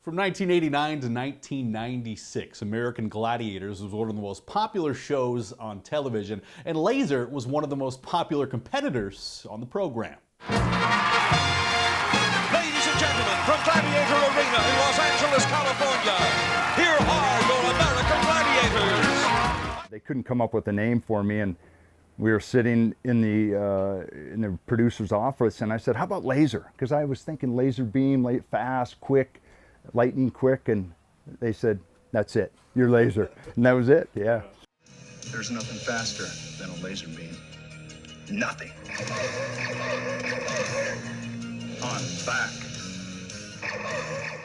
From 1989 to 1996, American Gladiators was one of the most popular shows on television, and Laser was one of the most popular competitors on the program. Ladies and gentlemen, from Gladiator Arena in Los Angeles, California, here are your American Gladiators. They couldn't come up with a name for me, and we were sitting in the producer's office, and I said, how about Laser? Because I was thinking laser beam, fast, quick, lightning quick, and they said, that's it, you're Laser. And that was it, yeah. There's nothing faster than a laser beam. Nothing. On back.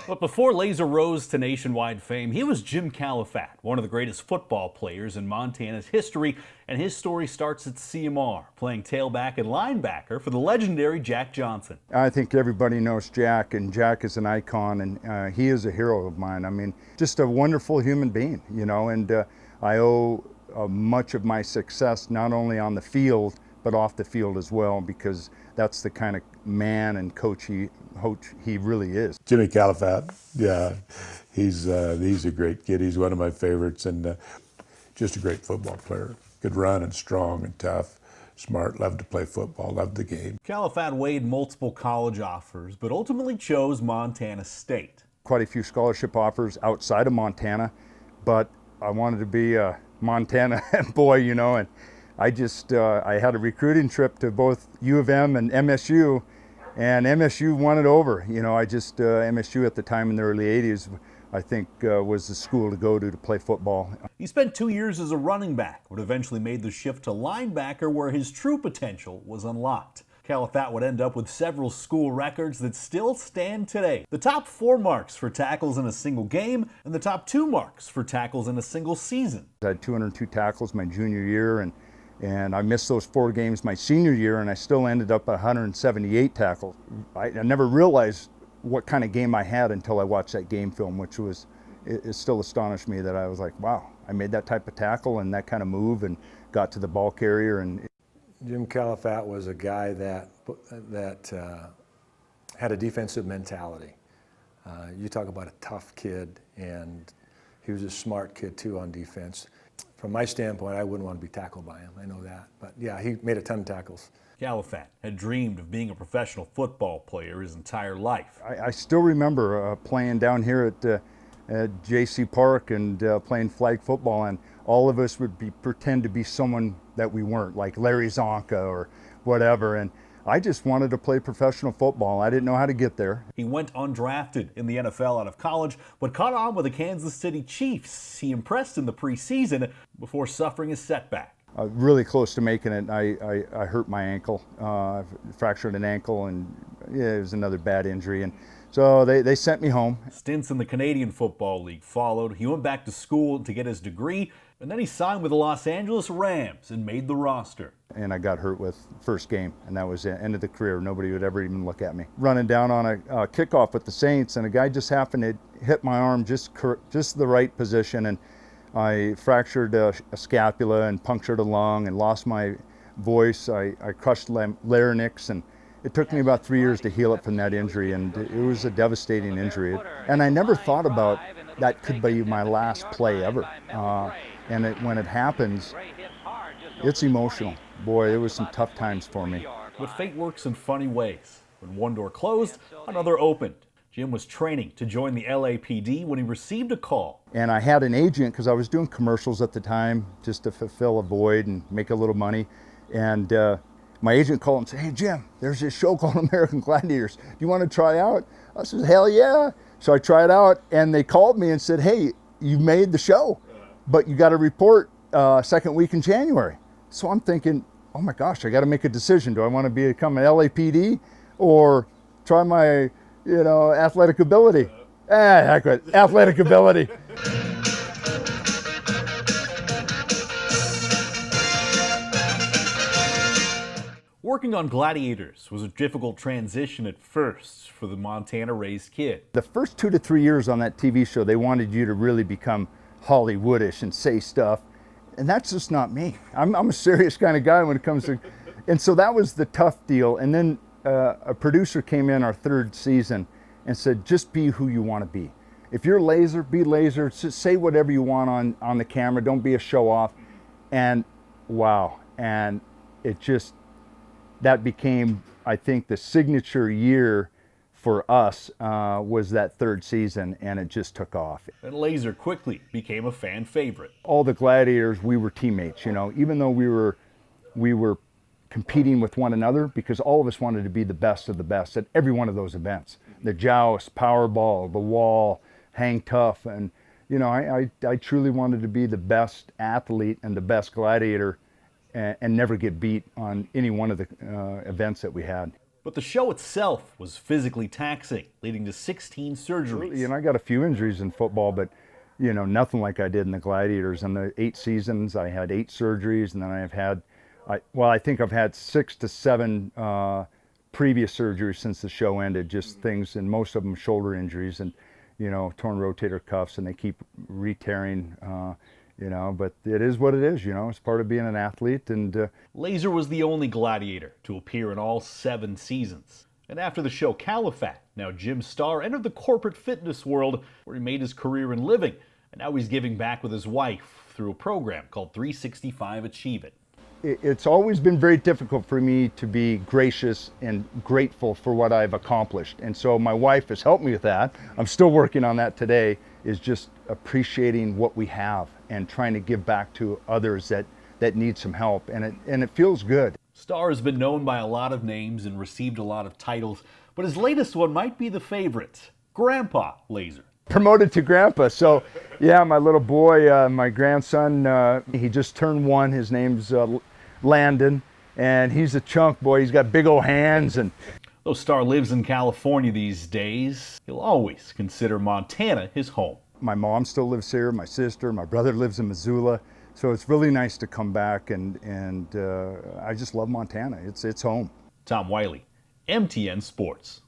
But before Laser rose to nationwide fame, he was Jim Kalafat, one of the greatest football players in Montana's history, and his story starts at CMR, playing tailback and linebacker for the legendary Jack Johnson. I think everybody knows Jack, and Jack is an icon, and he is a hero of mine. I mean, just a wonderful human being, you know, and I owe much of my success not only on the field, but off the field as well, because that's the kind of man and coach he really is. Jimmy Kalafat, yeah, he's a great kid. He's one of my favorites, and just a great football player. Could run and strong and tough, smart, loved to play football, loved the game. Kalafat weighed multiple college offers, but ultimately chose Montana State. Quite a few scholarship offers outside of Montana, but I wanted to be a Montana boy, you know, and I had a recruiting trip to both U of M and MSU, and MSU won it over. You know, MSU at the time in the early 80s, I think was the school to go to play football. He spent 2 years as a running back, but eventually made the shift to linebacker where his true potential was unlocked. Kalafat would end up with several school records that still stand today. The top 4 marks for tackles in a single game, and the top 2 marks for tackles in a single season. I had 202 tackles my junior year, and I missed those 4 games my senior year, and I still ended up at 178 tackles. I never realized what kind of game I had until I watched that game film, which was, it still astonished me that I was like, wow, I made that type of tackle and that kind of move and got to the ball carrier. And Jim Kalafat was a guy that had a defensive mentality. You talk about a tough kid, and he was a smart kid too on defense. From my standpoint, I wouldn't want to be tackled by him, I know that. But yeah, he made a ton of tackles. Kalafat had dreamed of being a professional football player his entire life. I still remember playing down here at J.C. Park and playing flag football, and all of us would pretend to be someone that we weren't, like Larry Zonka or whatever. And I just wanted to play professional football. I didn't know how to get there. He went undrafted in the NFL out of college, but caught on with the Kansas City Chiefs. He impressed in the preseason before suffering a setback. Really close to making it. I hurt my ankle, fractured an ankle, and yeah, it was another bad injury. And so they sent me home. Stints in the Canadian Football League followed. He went back to school to get his degree, and then he signed with the Los Angeles Rams and made the roster. And I got hurt with first game, and that was the end of the career. Nobody would ever even look at me. Running down on a kickoff with the Saints, and a guy just happened to hit my arm just the right position, and I fractured a scapula and punctured a lung and lost my voice. I crushed larynx, and it took me about 3 years to heal it from that injury, and it was a devastating injury. And I never thought about that could be my last play ever. And when it happens, it's emotional. Boy, it was some tough times for me. But fate works in funny ways. When one door closed, another opened. Jim was training to join the LAPD when he received a call. And I had an agent, because I was doing commercials at the time just to fulfill a void and make a little money. And my agent called and said, hey Jim, there's this show called American Gladiators. Do you want to try out? I said, hell yeah. So I tried out, and they called me and said, hey, you made the show, but you got to report second week in January. So I'm thinking, oh my gosh, I got to make a decision. Do I want to become an LAPD or try my athletic ability? Heck with it. Athletic ability. Working on Gladiators was a difficult transition at first for the Montana-raised kid. The first 2 to 3 years on that TV show, they wanted you to really become Hollywoodish and say stuff, and that's just not me. I'm a serious kind of guy when it comes to, and so that was the tough deal. And then a producer came in our 3rd season and said, just be who you want to be. If you're laser, be laser. Just say whatever you want on the camera. Don't be a show off. And wow. And it just, that became, I think, the signature year for us was that third season, and it just took off. And Laser quickly became a fan favorite. All the Gladiators, we were teammates, you know, even though we were competing with one another, because all of us wanted to be the best of the best at every one of those events. The joust, powerball, the wall, hang tough, and you know, I truly wanted to be the best athlete and the best gladiator and never get beat on any one of the events that we had. But the show itself was physically taxing, leading to 16 surgeries. You know, I got a few injuries in football, but you know, nothing like I did in the Gladiators. In the 8 seasons, I had 8 surgeries, and then I think I've had 6 to 7 previous surgeries since the show ended, just things, and most of them shoulder injuries, and you know, torn rotator cuffs, and they keep re-tearing, you know, but it is what it is, you know, it's part of being an athlete. And Laser was the only Gladiator to appear in all 7 seasons. And after the show Kalafat, now Jim Starr entered the corporate fitness world where he made his career in living, and now he's giving back with his wife through a program called 365 Achieve It. It's always been very difficult for me to be gracious and grateful for what I've accomplished. And so my wife has helped me with that. I'm still working on that today, is just appreciating what we have and trying to give back to others that need some help. And it feels good. Starr has been known by a lot of names and received a lot of titles, but his latest one might be the favorite, Grandpa Laser. Promoted to Grandpa. So yeah, my little boy, my grandson, he just turned 1. His name's Landon, and he's a chunk boy. He's got big old hands. And though Starr lives in California these days, he'll always consider Montana his home. My mom still lives here, my sister, my brother lives in Missoula, so it's really nice to come back, and I just love Montana. It's home. Tom Wiley, MTN Sports.